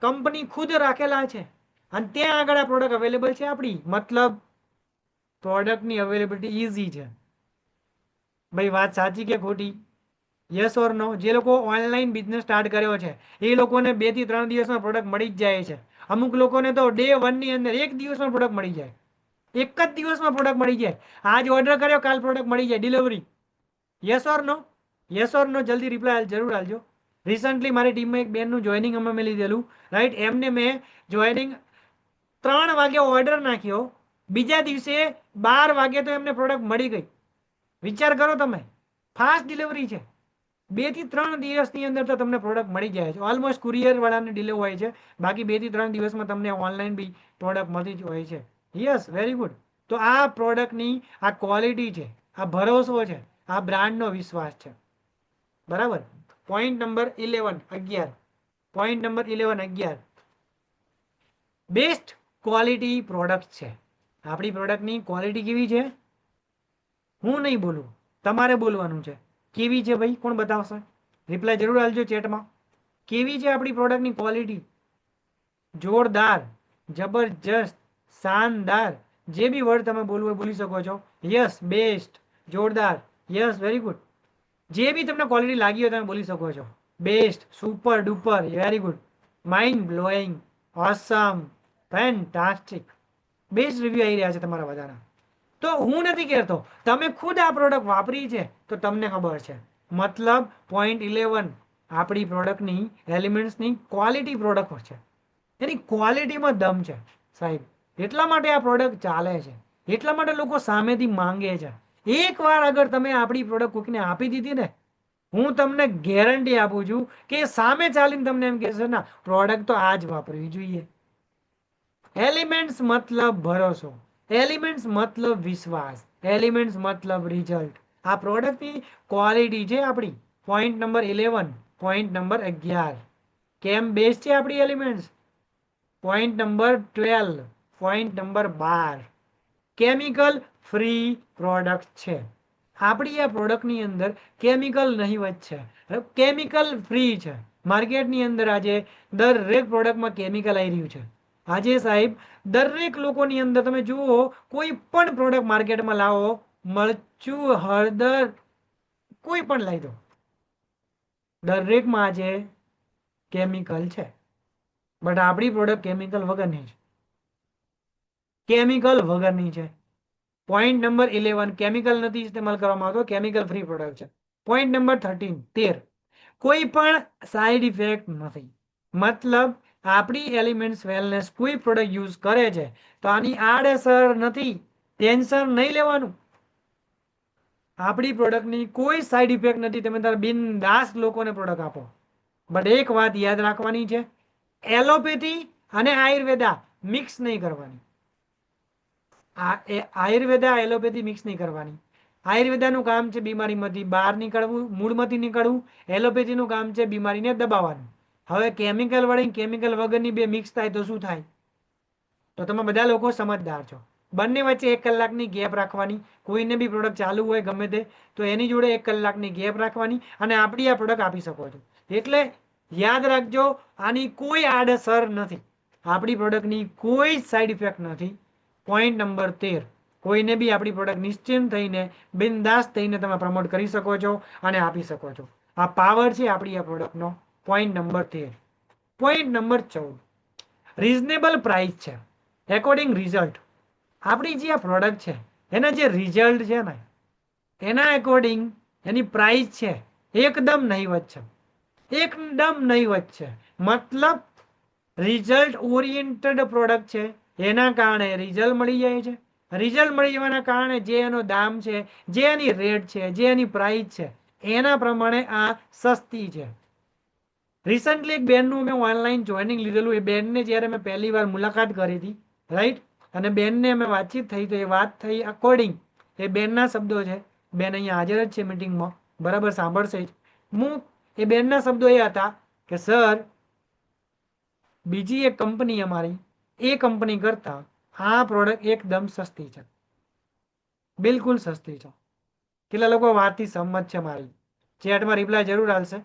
[SPEAKER 1] કંપની ખુદ રાખેલા છે, અને ત્યાં આગળ આ પ્રોડક્ટ અવેલેબલ છે આપણી. મતલબ પ્રોડક્ટની અવેલેબિલિટી ઇઝી છે. ભાઈ વાત સાચી કે ખોટી? યસ ઓર નો? જે લોકો ઓનલાઈન બિઝનેસ સ્ટાર્ટ કર્યો છે એ લોકોને 2 થી 3 દિવસમાં પ્રોડક્ટ મળી જ જાય છે. અમુક લોકોને તો ડે 1 ની અંદર 1 દિવસમાં પ્રોડક્ટ મળી જાય. એક જ દિવસમાં પ્રોડક્ટ મળી જાય. આજ ઓર્ડર કર્યો, કાલ પ્રોડક્ટ મળી જાય, delivery. Yes or no? Yes or no જલ્દી રિપ્લાય જરૂર આલજો. રિસન્ટલી મારી ટીમમાં એક બેનનું જોઈનિંગ અમે મેં લીધેલું, રાઈટ. એમને મેં જોઈનિંગ 3 વાગે ઓર્ડર નાખ્યો, બીજા દિવસે 12 વાગે તો એમને પ્રોડક્ટ મળી ગઈ. વિચાર કરો તમે, ફાસ્ટ ડિલિવરી છે. 2 થી 3 દિવસની અંદર તો તમને પ્રોડક્ટ મળી જાય છે. ઓલમોસ્ટ કુરિયર વાળાને ડિલે હોય છે, બાકી 2 થી 3 દિવસમાં તમને ઓનલાઈન બી પ્રોડક્ટ મળતી જ હોય છે. Yes, very good. તો આ પ્રોડક્ટની આ ક્વોલિટી છે, આ ભરોસો છે, આ બ્રાન્ડનો વિશ્વાસ છે. બરાબર. Point number 11, 11. Point number 11, 11. Best quality product છે. આપણી પ્રોડક્ટની ક્વોલિટી કેવી છે? હું નહીં બોલું, તમારે બોલવાનું છે. કેવી છે ભાઈ? કોણ બતાવશે? રિપ્લાય જરૂર આપજો ચેટમાં. કેવી છે આપણી પ્રોડક્ટની ક્વોલિટી? જોરદાર, જબરજસ્ત, શાનદાર. જે બી વર્ડ તમે બોલવું હોય બોલી શકો છો. યસ, બેસ્ટ, જોરદાર, યસ, વેરી ગુડ. જે બી તમને ક્વોલિટી લાગી હોય તમે બોલી શકો છો. Best, super duper, very good, mind blowing, awesome, fantastic. Best review આવી રહ્યા છે તમારા બધાના. તો હું નથી કહેતો, તમે ખુદ આ પ્રોડક્ટ વાપરી છે તો તમને ખબર છે. મતલબ પોઈન્ટ 11, આપણી પ્રોડક્ટની એલિમેન્ટ્સની ક્વોલિટી પ્રોડક્ટ છે. એની ક્વોલિટીમાં દમ છે સાહેબ. એટલા માટે આ પ્રોડક્ટ ચાલે છે, એટલા માટે લોકો સામેથી માંગે છે. એકવાર અગર તમે આપણી પ્રોડક્ટ કોઈકને આપી દીધી ને, હું તમને ગેરંટી આપું છું કે સામે ચાલીને તમને એમ કહેશે ના પ્રોડક્ટ તો આ જ વાપરવી જોઈએ. એલિમેન્ટ્સ મતલબ ભરોસો, એલિમેન્ટ્સ મતલબ વિશ્વાસ, એલિમેન્ટ્સ મતલબ રિઝલ્ટ. આ પ્રોડક્ટની ક્વોલિટી છે આપણી. પોઈન્ટ નંબર 11, પોઈન્ટ નંબર 11 કેમ બેસ્ટ છે આપણી elements. Point number 12, point number 12 chemical free product છે. આપણી આ પ્રોડક્ટની અંદર કેમિકલ નહીવત છે, કેમિકલ ફ્રી છે. માર્કેટની અંદર આજે દરેક પ્રોડક્ટમાં કેમિકલ આવી રહ્યું છે. આજે સાહેબ દરેક લોકોની અંદર તમે જુઓ, કોઈ પણ પ્રોડક્ટ માર્કેટમાં લાવો, મરચું, હળદર, કોઈ પણ લઈ દો, દરેકમાં આજે કેમિકલ છે. બટ આપણી પ્રોડક્ટ કેમિકલ વગરની છે, કેમિકલ વગરની છે. પોઈન્ટ નંબર 11 કેમિકલ નથી ઇસ્તેમાલ કરવામાં આવતો, કેમિકલ ફ્રી પ્રોડક્ટ છે. પોઈન્ટ નંબર 13 કોઈ પણ સાઈડ ઇફેક્ટ નથી. મતલબ આપણી એલિમેન્ટ્સ વેલનેસ કોઈ પ્રોડક્ટ યુઝ કરે છે તો આની આડઅસર નથી, ટેન્શન નહીં લેવાનું. આપણી પ્રોડક્ટની કોઈ સાઈડ ઇફેક્ટ નથી. તમે તારા બિનદાસ લોકોને પ્રોડક્ટ આપો. બટ એક વાત યાદ રાખવાની છે, એલોપેથી અને આયુર્વેદા મિક્સ નહીં કરવાની. આયુર્વેદા એલોપેથી મિક્સ નહીં કરવાની. આયુર્વેદાનું કામ છે બીમારીમાંથી બહાર નીકળવું, મૂળમાંથી નીકળવું. એલોપેથીનું કામ છે બીમારીને દબાવવાનું. હવે કેમિકલ વાળી કેમિકલ વગરની બે મિક્સ થાય તો શું થાય? તો તમે બધા લોકો સમજદાર છો. બંને વચ્ચે 1 કલાકની ગેપ રાખવાની. કોઈને બી પ્રોડક્ટ ચાલુ હોય ગમે તે, તો એની જોડે 1 કલાકની ગેપ રાખવાની અને આપણી આ પ્રોડક્ટ આપી શકો છો. એટલે યાદ રાખજો, આની કોઈ આડઅસર નથી, આપણી પ્રોડક્ટની કોઈ સાઈડ ઇફેક્ટ નથી. પોઈન્ટ નંબર 13 કોઈને બી આપણી પ્રોડક્ટ નિશ્ચિંત થઈને બિનદાસ થઈને તમે પ્રમોટ કરી શકો છો અને આપી શકો છો. આ પાવર છે આપણી આ પ્રોડક્ટનો. Point number 13. Point number 14 reasonable price છે એકોર્ડિંગ રિઝલ્ટ. આપણી જે આ પ્રોડક્ટ છે એના જે રિઝલ્ટ છે ને, એના એકોર્ડિંગ એની પ્રાઇસ છે એકદમ નહીવત છે, એકદમ નહીવત છે. મતલબ રિઝલ્ટ ઓરિએન્ટેડ પ્રોડક્ટ છે, એના કારણે રિઝલ્ટ મળી જાય છે. રિઝલ્ટ મળી જવાના કારણે જે એનો દામ છે, જે એની રેટ છે, જે એની પ્રાઇસ છે, એના પ્રમાણે આ સસ્તી છે. રિસન્ટલી એક બેનનું મેં ઓનલાઈન જોઈનિંગ લીધેલું. એ બેનને જ્યારે મેં પહેલી વાર મુલાકાત કરી હતી, રાઈટ, અને બેનને અમે વાતચીત થઈ તો એ વાત થઈ અકોર્ડિંગ, એ બેનના શબ્દો છે, બેન અહીંયા હાજર જ છે મિટિંગમાં, બરાબર સાંભળશે જ. હું એ બેનના શબ્દો એ હતા કે સર, બીજી એક કંપની અમારી, એ કંપની કરતાં આ પ્રોડક્ટ એકદમ સસ્તી છે, બિલકુલ સસ્તી છે. કેટલા લોકો વાતથી સંમત છે મારી? ચેટમાં રિપ્લાય જરૂર આવશે.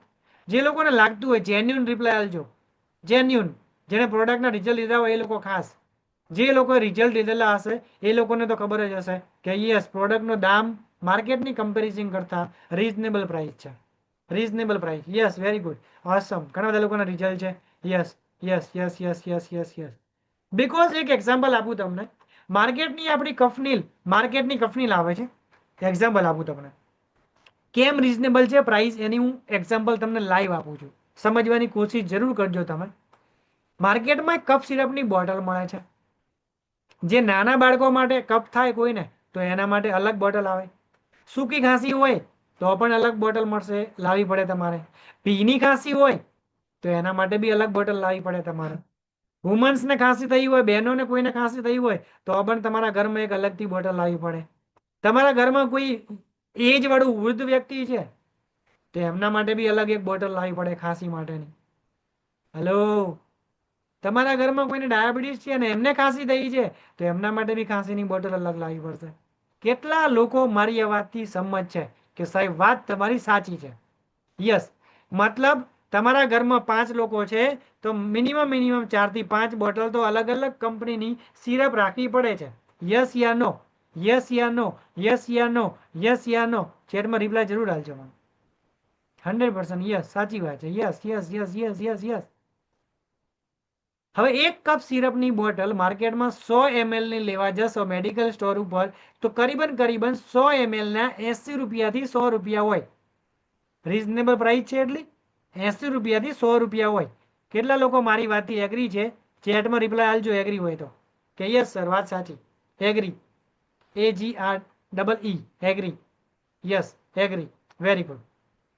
[SPEAKER 1] જે લોકોને લાગતું હોય જેન્યુન રિપ્લાય આવજો, જેન્યુન. જેને પ્રોડક્ટના રિઝલ્ટ લીધા હોય એ લોકો ખાસ. જે લોકોએ રિઝલ્ટ લીધેલા હશે એ લોકોને તો ખબર જ હશે કે યસ પ્રોડક્ટનો દામ માર્કેટની કમ્પેરિઝન કરતાં રીઝનેબલ પ્રાઇસ છે. Reasonable price, yes, very good, awesome. ઘણા બધા લોકોના રિઝલ્ટ છે. Yes yes yes yes yes yes yes. Because એક એક્ઝામ્પલ આપું તમને. માર્કેટની આપણી કફનીલ, માર્કેટની કફનીલ આવે છે. એક્ઝામ્પલ આપું તમને કેમ રીઝનેબલ છે પ્રાઇસ, એની હું એક્ઝામ્પલ તમને લાઈવ આપું છું. સમજવાની કોશિશ જરૂર કરજો તમે. માર્કેટમાં કફ સિરપની બોટલ મળે છે. જે નાના બાળકો માટે કફ થાય કોઈને, તો એના માટે અલગ બોટલ આવે. સૂકી ખાંસી હોય તો પણ અલગ બોટલ મળશે, લાવવી પડે તમારે. ભીની ખાંસી હોય તો એના માટે બી અલગ બોટલ લાવવી પડે તમારે. વુમન્સને ખાંસી થઈ હોય, બહેનોને કોઈને ખાંસી થઈ હોય તો પણ તમારા ઘરમાં એક અલગથી બોટલ લાવવી પડે. તમારા ઘરમાં કોઈ એજ વાળું વૃદ્ધ વ્યક્તિ છે તો એમના માટે બી અલગ એક બોટલ લાવવી પડે ખાંસી માટેની. હેલો, તમારા ઘરમાં કોઈને ડાયાબિટીસ છે અને એમને ખાંસી થઈ છે તો એમના માટે બી ખાંસીની બોટલ અલગ લાવવી પડશે. કેટલા લોકો મારી આ વાતથી સંમત છે કે સાહેબ વાત તમારી સાચી છે? યસ. મતલબ તમારા ઘરમાં 5 લોકો છે તો મિનિમમ 4 થી 5 બોટલ તો અલગ અલગ કંપનીની સિરપ રાખવી પડે છે. યસ યા નો? યસ યા નો? યસ યા નો? યસ યા નો? ચેટમાં રિપ્લાય જરૂર આપજો મને. 100% યસ, સાચી વાત છે. Yes yes yes yes yes yes. હવે એક કપ સિરપની બોટલ માર્કેટમાં 100 ml ની લેવા જશો મેડિકલ સ્ટોર ઉપર તો કરીબન 100 ml ના 80 રૂપિયાથી 100 રૂપિયા હોય. રીઝનેબલ પ્રાઇસ છે એટલી 80 રૂપિયાથી 100 રૂપિયા હોય. કેટલા લોકો મારી વાતથી એગ્રી છે ચેટમાં રિપ્લાય આલજો એગ્રી હોય તો કે યસ સર વાત સાચી agree AGREE agree yes agree very good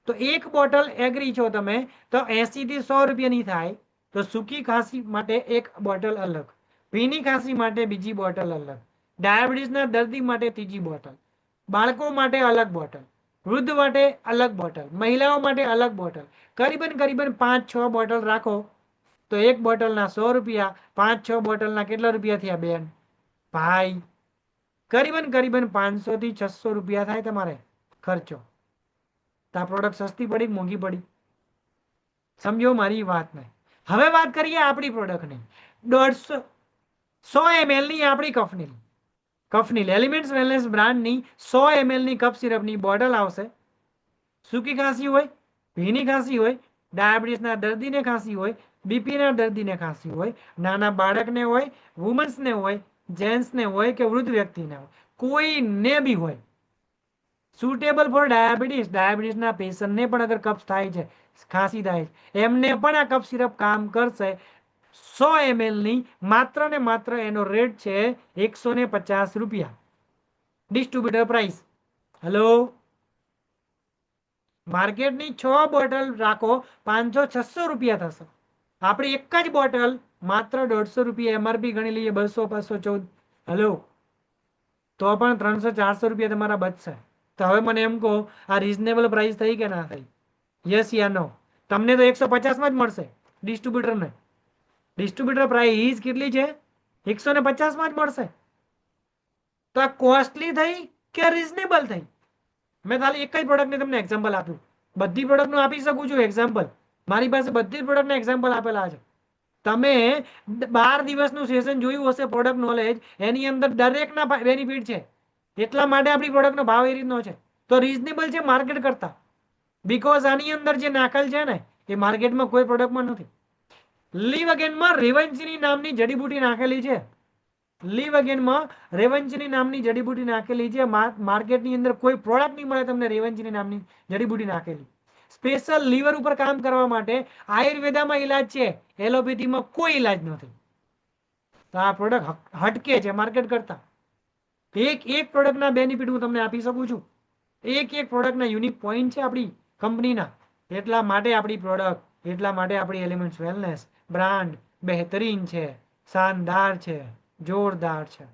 [SPEAKER 1] તો એક બોટલ એગ્રી છો તમે તો 80 થી 100 રૂપિયાની થાય તો સૂકી ખાંસી માટે એક બોટલ અલગ ભીની ખાંસી માટે બીજી બોટલ અલગ ડાયાબિટીસના દર્દી માટે ત્રીજી બોટલ બાળકો માટે અલગ બોટલ વૃદ્ધ માટે અલગ બોટલ મહિલાઓ માટે અલગ બોટલ કરીબન 5-6 બોટલ રાખો તો એક બોટલના 100 રૂપિયા 5-6 બોટલના કેટલા રૂપિયા થયા બેન ભાઈ કરીબન 500 થી 600 રૂપિયા થાય તમારે ખર્ચો તો આ પ્રોડક્ટ સસ્તી પડી કે મોંઘી પડી સમજો મારી વાતને હવે વાત કરીએ આપણી પ્રોડક્ટની 100 ml ની આપણી કફની એલિમેન્ટ્સ વેલનેસ બ્રાન્ડની 100 ml ની કફ સિરપની બોટલ આવશે સૂકી ખાંસી હોય ભીની ખાંસી હોય ડાયાબિટીસના દર્દીને ખાંસી હોય બીપીના દર્દીને ખાંસી હોય નાના બાળકને હોય વુમન્સને હોય જેન્ટ્સને હોય કે વૃદ્ધ વ્યક્તિને હોય કોઈને બી હોય સુટેબલ ફોર ડાયાબિટીસના પેશન્ટને પણ અગર કફ થાય છે ખાંસી થાય છે એમને પણ આ કફ સિરપ કામ કરશે 100 ml ની માત્ર ને માત્ર એનો રેટ છે 150 રૂપિયા ડિસ્ટ્રીબ્યુટર પ્રાઇસ હેલો માર્કેટની 6 બોટલ રાખો 500-600 રૂપિયા થશે આપણી એક જ બોટલ માત્ર 150 રૂપિયા MRP ગણી લઈએ 200 514 હેલો તો પણ 300-400 રૂપિયા તમારા બચશે તો હવે મને એમ કહો આ રીઝનેબલ પ્રાઇસ થઈ કે ના થઈ યસ યા નો તમને તો 150 માં જ મળશે ડિસ્ટ્રીબ્યુટર પ્રાઇસ કેટલી છે 150 માં જ મળશે તો આ કોસ્ટલી થઈ કે રીઝનેબલ થઈ મેં ખાલી એક જ પ્રોડક્ટને તમને એક્ઝામ્પલ આપ્યું બધી પ્રોડક્ટનું આપી શકું છું એક્ઝામ્પલ મારી પાસે બધી જ પ્રોડક્ટના એક્ઝામ્પલ આપેલા છે તમે 12 દિવસનું સેશન જોયું હશે પ્રોડક્ટ નોલેજ એની અંદર દરેકના બેનિફિટ છે એટલા માટે આપણી પ્રોડક્ટનો ભાવ એ રીતનો છે તો રીઝનેબલ છે માર્કેટ કરતા બીકોઝ આની અંદર જે નાખેલ છે ને એ માર્કેટમાં કોઈ પ્રોડક્ટમાં નથી લીવ અગેનમાં રેવન્ચીની નામની જડીબુટી નાખેલી છે લીવ અગેનમાં રેવન્ચીની નામની જડીબુટી નાખેલી છે માર્કેટની અંદર કોઈ પ્રોડક્ટ નહીં મળે તમને રેવન્ચીની નામની જડીબુટી નાખેલી સ્પેશિયલ લીવર ઉપર કામ કરવા માટે આયુર્વેદામાં ઈલાજ છે એલોપેથીમાં કોઈ ઈલાજ નથી તો આ પ્રોડક્ટ હટકે છે માર્કેટ કરતા એક પ્રોડક્ટના બેનિફિટ હું તમને આપી શકું છું એક પ્રોડક્ટના યુનિક પોઈન્ટ છે આપણી કંપનીના એટલા માટે આપણી પ્રોડક્ટ એટલા માટે આપણી એલિમેન્ટ્સ વેલનેસ બ્રાન્ડ બહેતરીન છે શાનદાર છે જોરદાર છે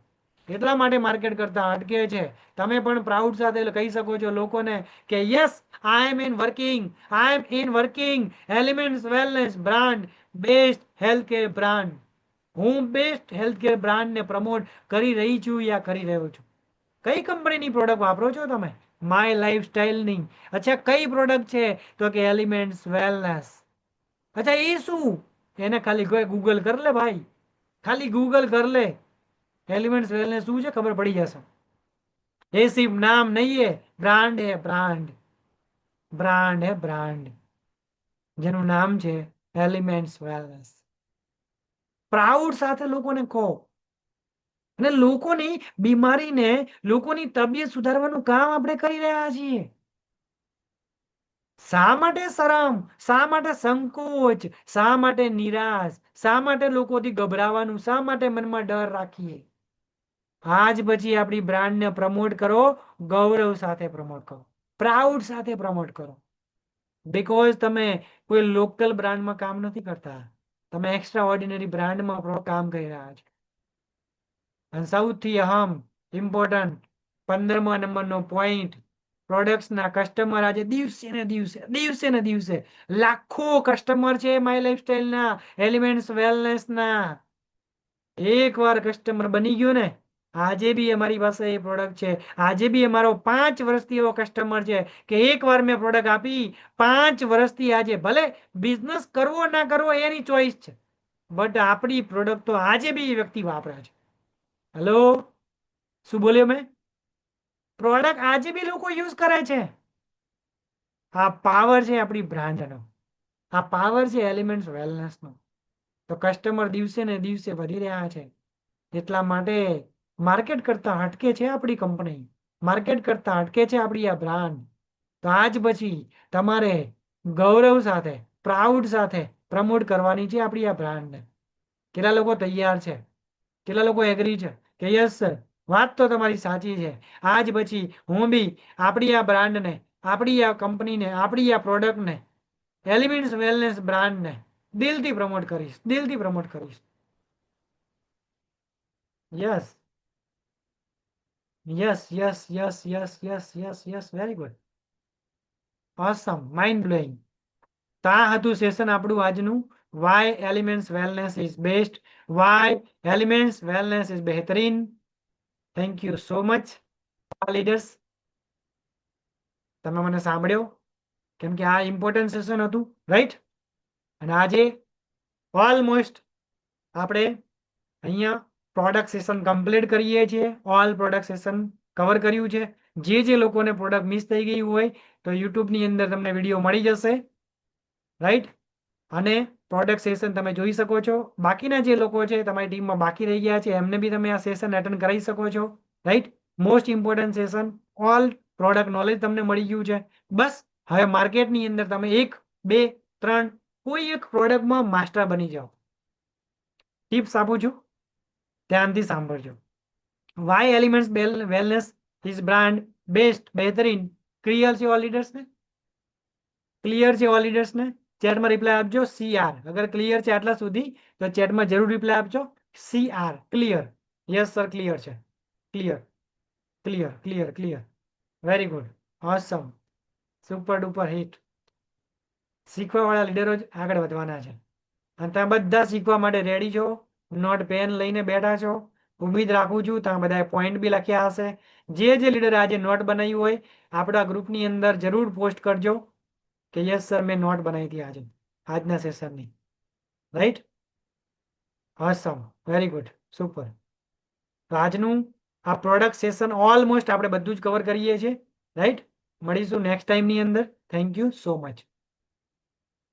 [SPEAKER 1] એટલા માટે માર્કેટ કરતા અટકે છે તમે પણ પ્રાઉડ સાથે કહી શકો છો લોકોને કે yes I am in working Elements Wellness brand best healthcare brand હું બેસ્ટ હેલ્થકેર બ્રાન્ડને પ્રમોટ કરી રહી છું યા કરી રહ્યો છું કઈ કંપનીની પ્રોડક્ટ વાપરો છો તમે માય લાઈફસ્ટાઈલની અચ્છા કઈ પ્રોડક્ટ છે તો કે એલિમેન્ટ્સ વેલનેસ અચ્છા એ શું એને ખાલી ગૂગલ કર લે ભાઈ ખાલી ગૂગલ કર લે એલિમેન્ટ્સ વેલનેસ શું છે ખબર પડી જશે એ સિर्फ नाम नहीं है ब्रांड है ब्रांड જેનું નામ છે એલિમેન્ટ્સ વેલનેસ પ્રાઉડ સાથે લોકોને કહો અને લોકોની બીમારીને લોકોની તબિયત સુધારવાનું કામ આપણે કરી રહ્યા છીએ શા માટે શરમ શા માટે સંકોચ શા માટે નિરાશ શા માટે લોકોથી ગભરાવાનું શા માટે મનમાં ડર રાખીએ આજ પછી આપણી બ્રાન્ડને પ્રમોટ કરો ગૌરવ સાથે પ્રમોટ કરો પ્રાઉડ સાથે પ્રમોટ કરો બીકોઝ તમે કોઈ લોકલ બ્રાન્ડમાં કામ નથી કરતા તમે એક્સ્ટ્રા ઓર્ડિનરી બ્રાન્ડમાં કામ કરી રહ્યા છો અને સૌથી અહમ ઇમ્પોર્ટન્ટ 15મા નંબરનો પોઈન્ટ પ્રોડક્ટ્સના કસ્ટમર આજે દિવસે ને દિવસે લાખો કસ્ટમર છે માય લાઈફસ્ટાઈલના એલિમેન્ટ્સ વેલનેસના એકવાર કસ્ટમર બની ગયો ને આજે બી અમારી પાસે એ પ્રોડક્ટ છે આજે બી અમારો 5 વર્ષથી એવો કસ્ટમર છે કે એકવાર મેં પ્રોડક્ટ આપી 5 વર્ષથી આજે ભલે બિઝનેસ કરવો ના કરવો એની ચોઈસ છે બટ આપણી પ્રોડક્ટ તો આજે બી એ વ્યક્તિ વાપરે છે હેલો શું બોલ્યો મેં પ્રોડક્ટ આજે બી લોકો યુઝ કરે છે આ પાવર છે આપણી બ્રાન્ડનો આ પાવર છે એલિમેન્ટ્સ વેલનેસનો તો કસ્ટમર દિવસે ને દિવસે વધી રહ્યા છે એટલા માટે માર્કેટ કરતા હટકે છે આપણી કંપની માર્કેટ કરતા હટકે છે આપણી આ બ્રાન્ડ તો આજ પછી તમારે ગૌરવ સાથે પ્રાઉડ સાથે પ્રમોટ કરવાની છે આપણી આ બ્રાન્ડને કેટલા લોકો તૈયાર છે? કેટલા લોકો એગ્રી છે કે યસ સર, વાત તો તમારી સાચી છે. આજ પછી હું બી આપણી આ બ્રાન્ડને, આપણી આ કંપનીને, આપણી આ પ્રોડક્ટને, એલિમેન્ટ્સ વેલનેસ બ્રાન્ડને દિલથી પ્રમોટ કરીશ, દિલથી પ્રમોટ કરીશ. Yes, yes, yes, yes, yes, yes, yes, yes, very good, awesome, mind blowing. તો આ હતું સેશન આપણું આજનું, why elements wellness is best, why elements wellness is બહેતરીન. Thank you so much leaders, તમે મને સાંભળ્યો, કેમ કે આ ઇમ્પોર્ટન્ટ સેશન હતું, રાઈટ? અને આજે ઓલમોસ્ટ આપણે અહીંયા પ્રોડક્ટ સેશન કમ્પ્લીટ કરીએ છીએ. ઓલ પ્રોડક્ટ સેશન કવર કર્યું છે. જે લોકોને પ્રોડક્ટ મિસ થઈ ગઈ હોય તો યુટ્યુબની અંદર તમને વિડીયો મળી જશે, રાઈટ? અને પ્રોડક્ટ સેશન તમે જોઈ શકો છો. બાકીના જે લોકો છે તમારી ટીમમાં બાકી રહી ગયા છે એમને બી તમે આ સેશન એટેન્ડ કરાવી શકો છો, right? Most important session, all product knowledge તમને મળી ગયું છે. બસ હવે માર્કેટની અંદર તમે 1, 2, 3 કોઈ એક પ્રોડક્ટમાં માસ્ટર બની જાઓ. ટિપ્સ આપું છું, ધ્યાનથી સાંભળજો. Why elements wellness is brand best, બહેતરીન. ક્લિયર છે ઓલ લીડર્સને? ક્લિયર છે ઓલ લીડર્સને? ચેટમાં રિપ્લાય આપજો CR. અગર ક્લિયર છે આટલા સુધી તો ચેટમાં જરૂર રિપ્લાય આપજો CR. Clear? Yes sir, clear છે. Clear, clear, clear, clear. Very good, awesome, super duper hit. શીખવાવાળા લીડરો જ આગળ વધવાના છે. અને તમે બધા શીખવા માટે રેડી છો, નોટ પેન લઈને બેઠા છો. ઉમ્મીદ રાખું છું તમે બધાએ પોઈન્ટ બી લખ્યા હશે. જે લીડર આજે નોટ બનાવ્યું હોય આપણા ગ્રુપની અંદર જરૂર પોસ્ટ કરજો કે યસ સર મેં નોટ બનાવી હતી આજે, આજના સેશનની, રાઈટ? ઓસમ, વેરી ગુડ, સુપર. તો આજનું આ પ્રોડક્ટ સેશન ઓલમોસ્ટ આપણે બધું જ કવર કરીએ છીએ, રાઈટ? મળીશું નેક્સ્ટ ટાઈમની અંદર. Thank you so much.